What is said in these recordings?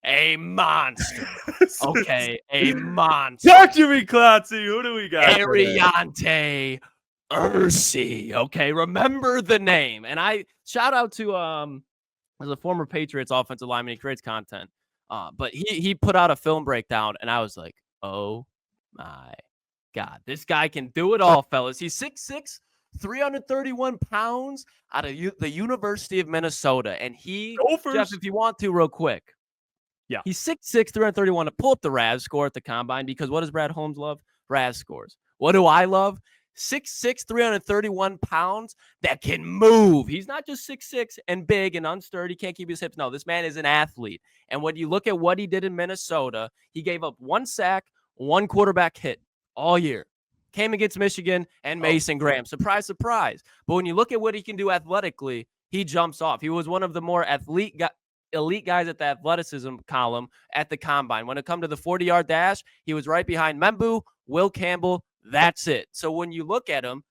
A monster. Okay, a monster. Talk to me, Klotzy. Who do we got? Aireonte Ersey. Okay, remember the name. And I shout out to as a former Patriots offensive lineman, he creates content. But he put out a film breakdown, and I was like, oh my God, this guy can do it all, fellas. He's 6'6", 331 pounds out of the University of Minnesota. And Jeff, if you want to real quick. Yeah. He's 6'6", 331 to pull up the RAS score at the combine, because what does Brad Holmes love? RAS scores. What do I love? 6'6", 331 pounds that can move. He's not just 6'6" and big and unsturdy. He can't keep his hips. No, this man is an athlete. And when you look at what he did in Minnesota, he gave up 1 sack, 1 quarterback hit all year. Came against Michigan and Mason Graham. Surprise, surprise. But when you look at what he can do athletically, he jumps off. He was one of the more elite guys at the athleticism column at the combine. When it comes to the 40-yard dash, he was right behind Membu, Will Campbell. That's it. So when you look at him,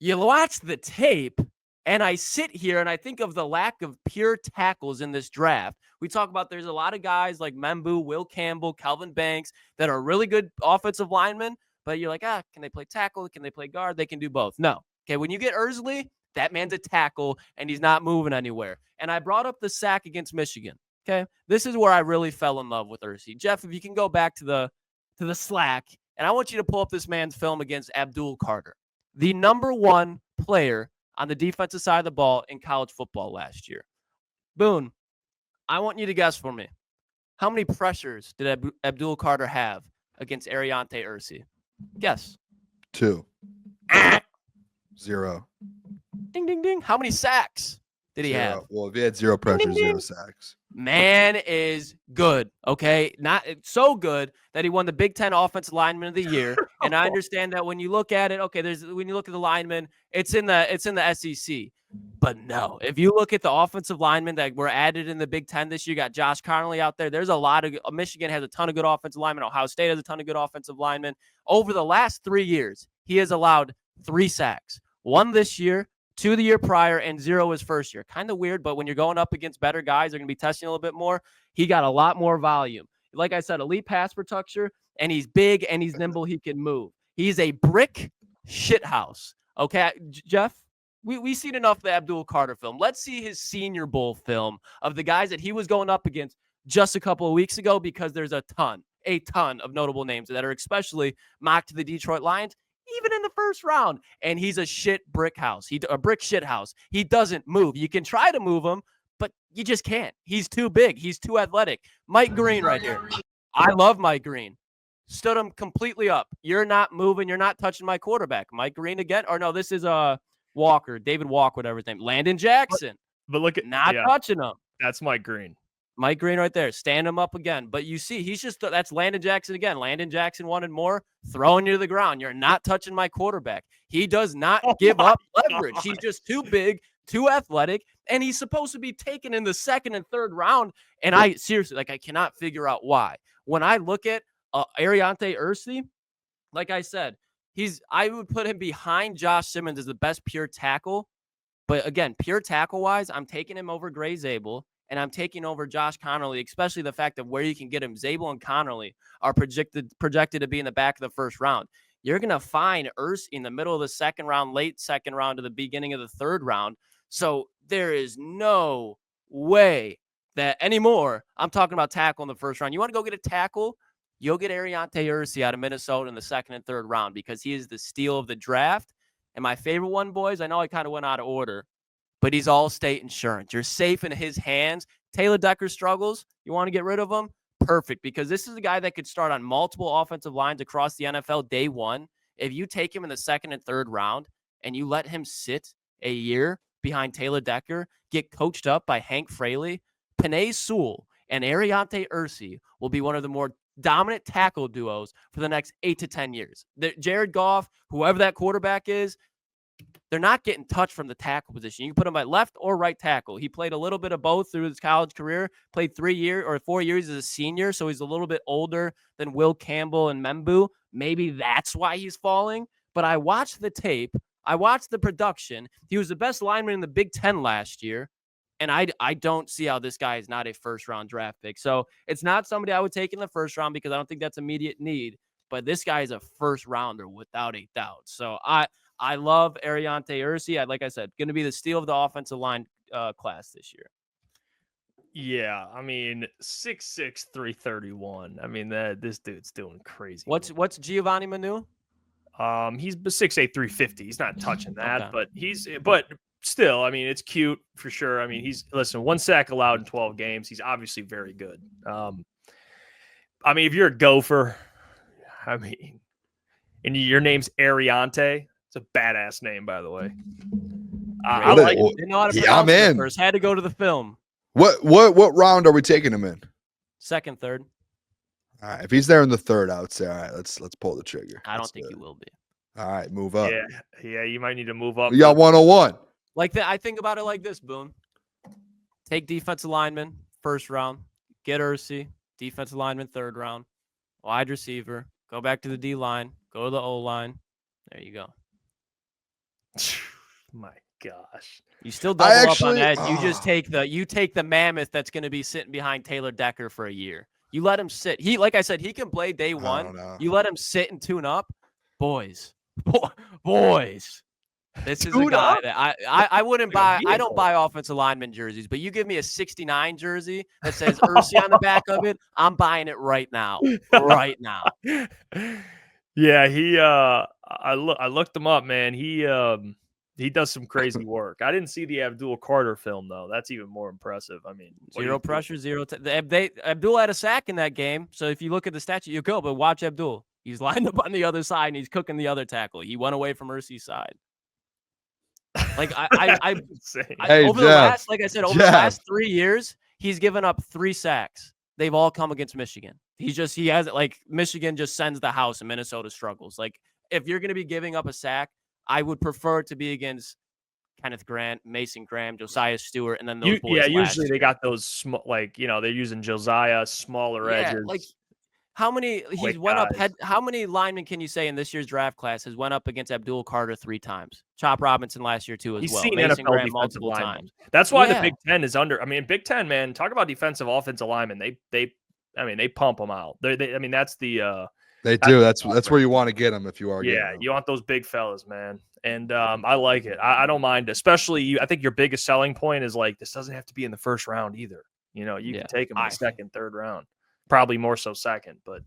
you watch the tape, and I sit here and I think of the lack of pure tackles in this draft. We talk about there's a lot of guys like Membu, Will Campbell, Kelvin Banks that are really good offensive linemen, but you're like, can they play tackle? Can they play guard? They can do both. No. Okay, when you get Ersery, that man's a tackle, and he's not moving anywhere. And I brought up the sack against Michigan. Okay, this is where I really fell in love with Ersey. Jeff, if you can go back to the Slack, and I want you to pull up this man's film against Abdul Carter, the #1 player on the defensive side of the ball in college football last year. Boone, I want you to guess for me. How many pressures did Abdul Carter have against Aireonte Ersey? Guess. 2. 0. Ding, ding, ding. How many sacks did he have? Well, if he had 0 pressures, ding, ding, 0 ding. sacks. Man is good, okay? Not so good that he won the Big Ten Offensive Lineman of the Year. And I understand that when you look at it, okay, when you look at the linemen, it's in the SEC. But no, if you look at the offensive linemen that were added in the Big Ten this year, you got Josh Connolly out there. There's a lot of Michigan has a ton of good offensive linemen. Ohio State has a ton of good offensive linemen. Over the last 3 years, he has allowed 3 sacks. 1 this year, 2 the year prior, and 0 his first year. Kind of weird, but when you're going up against better guys, they're going to be testing a little bit more. He got a lot more volume. Like I said, elite pass protector, and he's big and he's nimble. He can move. He's a brick shithouse. Okay, Jeff, we've seen enough of the Abdul Carter film. Let's see his Senior Bowl film of the guys that he was going up against just a couple of weeks ago, because there's a ton of notable names that are especially mocked to the Detroit Lions, even in the first round. And he's a brick shit house. He doesn't move. You can try to move him, but you just can't. He's too big. He's too athletic. Mike Green right here. I love Mike Green. Stood him completely up. You're not moving. You're not touching my quarterback. Mike Green again. Or no, this is Walker, David Walker, whatever his name. Landon Jackson. But look at touching him. That's Mike Green. Mike Green right there. Stand him up again. But you see, that's Landon Jackson again. Landon Jackson wanted more, throwing you to the ground. You're not touching my quarterback. He does not give up leverage. He's just too big, too athletic, and he's supposed to be taken in the 2nd and 3rd round. And I seriously, I cannot figure out why. When I look at Aireonte Ersey, like I said, I would put him behind Josh Simmons as the best pure tackle. But again, pure tackle-wise, I'm taking him over Gray Zabel. And I'm taking over Josh Connolly, especially the fact of where you can get him. Zabel and Connolly are projected to be in the back of the 1st round. You're going to find Ersey in the middle of the 2nd round, late 2nd round to the beginning of the 3rd round. So there is no way that anymore. I'm talking about tackle in the 1st round. You want to go get a tackle? You'll get Aireonte Ersey out of Minnesota in the 2nd and 3rd round, because he is the steal of the draft. And my favorite one, boys, I know I kind of went out of order, but he's All-State insurance. You're safe in his hands. Taylor Decker struggles. You want to get rid of him? Perfect, because this is a guy that could start on multiple offensive lines across the NFL day one. If you take him in the 2nd and 3rd round and you let him sit a year behind Taylor Decker, get coached up by Hank Fraley, Penei Sewell and Aireonte Ersey will be one of the more dominant tackle duos for the next 8 to 10 years. Jared Goff, whoever that quarterback is, they're not getting touched from the tackle position. You can put him at left or right tackle. He played a little bit of both through his college career, played 4 years as a senior, so he's a little bit older than Will Campbell and Membu. Maybe that's why he's falling. But I watched the tape. I watched the production. He was the best lineman in the Big Ten last year. And I don't see how this guy is not a first-round draft pick. So it's not somebody I would take in the first round because I don't think that's immediate need. But this guy is a first-rounder without a doubt. So I love Aireonte Ersey. Like I said, going to be the steal of the offensive line class this year. Yeah, I mean 6'6", 331. I mean this dude's doing crazy. What's Giovanni Manu? He's 6'8", 350. He's not touching that, Okay. but still, I mean, it's cute for sure. I mean, listen, 1 sack allowed in 12 games. He's obviously very good. I mean, if you're a Gopher, I mean, and your name's Aireonte, it's a badass name, by the way. I like it. Didn't know how to pronounce it first. Had to go to the film. What round are we taking him in? Second, third. All right, if he's there in the third, I would say, all right, let's pull the trigger. I don't think he will be. All right, move up. Yeah, you might need to move up. You got 101. Like I think about it like this, Boone. Take defensive lineman, first round. Get Ersery, defensive lineman, third round. Wide receiver. Go back to the D line. Go to the O line. There you go. My gosh. You still double up on that. You just take the mammoth that's going to be sitting behind Taylor Decker for a year. You let him sit. Like I said, he can play day one. You let him sit and tune up. Boys. This is a guy that I wouldn't buy. I don't buy offensive lineman jerseys, but you give me a 69 jersey that says Ersey on the back of it, I'm buying it right now. Right now. Yeah, I looked him up, man. He does some crazy work. I didn't see the Abdul Carter film though. That's even more impressive. I mean, zero pressure, Abdul had a sack in that game. So if you look at the stat sheet, you go, but watch Abdul. He's lined up on the other side and he's cooking the other tackle. He went away from Ersey's side. Like over the last 3 years, he's given up 3 sacks. They've all come against Michigan. He has like Michigan just sends the house and Minnesota struggles. Like if you're going to be giving up a sack, I would prefer it to be against Kenneth Grant, Mason Graham, Josiah Stewart, and then those boys. Yeah, usually they got those small, like they're using Josiah smaller edges. Like how many how many linemen can you say in this year's draft class has went up against Abdul Carter 3 times? Chop Robinson last year too as well. Seen Mason NFL Graham multiple times. That's why the Big Ten is under. I mean, Big Ten, man, talk about defensive offensive linemen. They pump them out. I mean, that's the. They do. That's where you want to get them if you are. Yeah, you want those big fellas, man. And I like it. I don't mind, especially I think your biggest selling point is like this doesn't have to be in the first round either. You can take them in the second, third round, probably more so second. But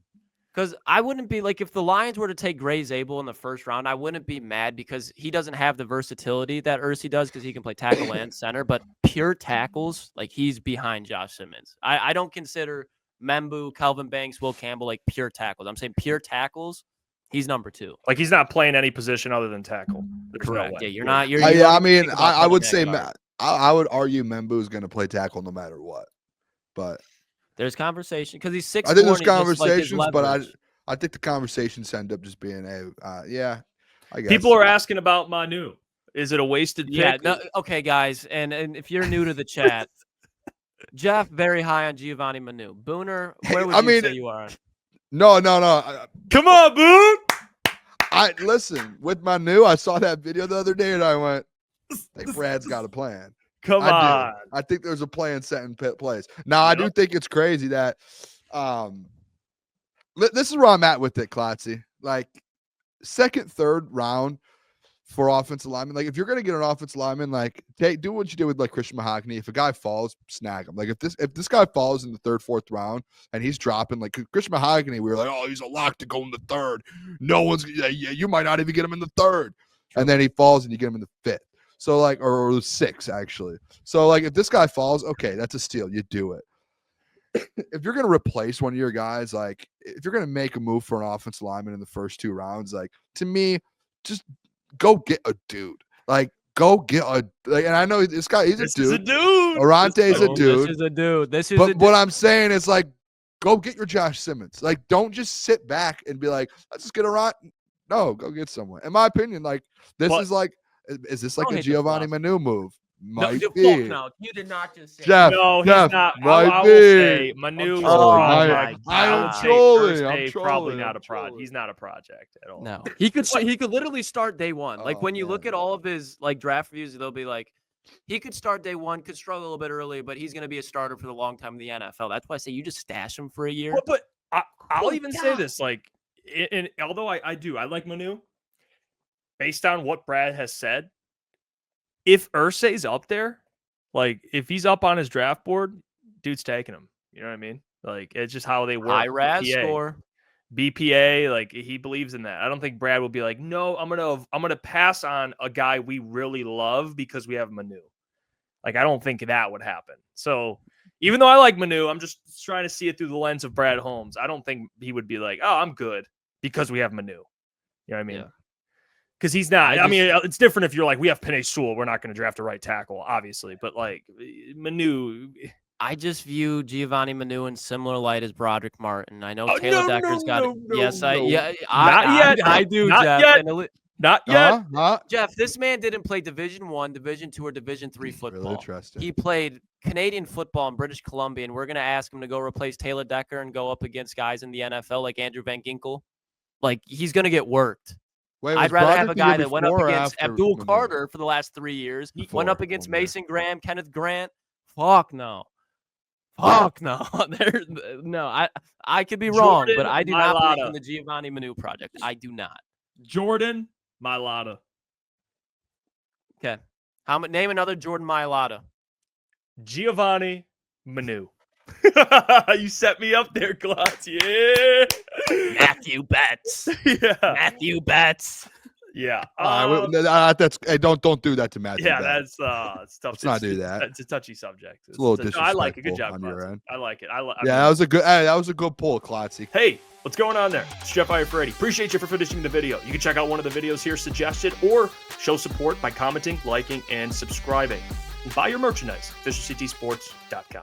because I wouldn't be like if the Lions were to take Gray Zabel in the first round, I wouldn't be mad because he doesn't have the versatility that Ersey does because he can play tackle and center. But pure tackles, like he's behind Josh Simmons. I don't consider Membu, Kelvin Banks, Will Campbell, like pure tackles. I'm saying pure tackles. He's number 2. Like he's not playing any position other than tackle. There's correct. No way. Yeah, you're not. I mean, I would say I would argue Membu is going to play tackle no matter what. But there's conversation because he's 6'4". I think there's conversations, but I think the conversations end up just being I guess people are asking about Manu. Is it a wasted pick? Yeah. No, okay, guys, and if you're new to the chat. Jeff, very high on Giovanni Manu. Booner, where would you say you are? No. Come on, Boone. Listen, with Manu, I saw that video the other day and I went, I think Brad's got a plan. Come on. I think there's a plan set in place. Now, I do think it's crazy that this is where I'm at with it, Klotzy. Like, second, third round for offensive lineman. Like if you're gonna get an offensive lineman, like do what you did with like Christian Mahogany. If a guy falls, snag him. Like if this guy falls in the third, fourth round and he's dropping, like Christian Mahogany, we were like, oh, he's a lock to go in the third. No one's you might not even get him in the third. And then he falls and you get him in the fifth. So like or 6 actually. So like if this guy falls, okay, that's a steal. You do it. If you're gonna replace one of your guys, like if you're gonna make a move for an offensive lineman in the first 2 rounds, like to me, just go get a dude. Like, go get a and I know this guy, he's a dude. Is a dude. Aireonte's a dude. This is a dude. But what I'm saying is like, go get your Josh Simmons. Like, don't just sit back and be like, let's just get Aireonte. No, go get someone. In my opinion, like is this like a Giovanni Manu move? Might be. No, you did not just say Jeff, no, he's Jeff, not. I will say Manu. I'm trolling. Probably not a project. He's not a project at all. No, he could literally start day one. Like when you look at all of his like draft reviews, they'll be like, He could start day one, could struggle a little bit early, but he's going to be a starter for the long time in the NFL. That's why I say you just stash him for a year. Well, but I'll even say God. this, like, and although I like Manu, based on what Brad has said, if Ersey's up there, like if he's up on his draft board, dude's taking him. You know what I mean? Like it's just how they work. High RAS score. BPA, like he believes in that. I don't think Brad will be like, no, I'm gonna pass on a guy we really love because we have Manu. Like I don't think that would happen. So even though I like Manu, I'm just trying to see it through the lens of Brad Holmes. I don't think he would be like, oh, I'm good because we have Manu. You know what I mean? Yeah. Because he's not. I mean, it's different if you're like, we have Penei Sewell. We're not going to draft a right tackle, obviously. But like Manu. I just view Giovanni Manu in similar light as Broderick Martin. I know Taylor Decker's got it. Yes, I do, not Jeff. Yet. Not yet. Jeff, this man didn't play Division I, Division II, or Division III football. Really interesting. He played Canadian football in British Columbia, and we're going to ask him to go replace Taylor Decker and go up against guys in the NFL like Andrew Van Ginkel. Like, he's going to get worked. Wait, I'd rather have a guy that went up against after Abdul Carter for the last 3 years. Went up against Mason Graham, Kenneth Grant. Fuck no. Fuck no. I could be wrong, but I do not believe in the Giovanni Manu project. I do not. Jordan Mailata. Okay. Name another Jordan Mailata. Giovanni Manu. You set me up there, Klotz. Yeah. Matthew Betts. Yeah. Matthew Betts. Yeah. That's don't do that to Matthew. Yeah, Betts. that's tough. Let's not do that. It's a touchy subject. It's a little disrespectful. I like it. Good job, on your end. I like it. That was a good pull, Klotzy. Hey, what's going on there? It's Jeff Iafrate. Appreciate you for finishing the video. You can check out one of the videos here suggested or show support by commenting, liking, and subscribing. And buy your merchandise, FisherCTSports.com.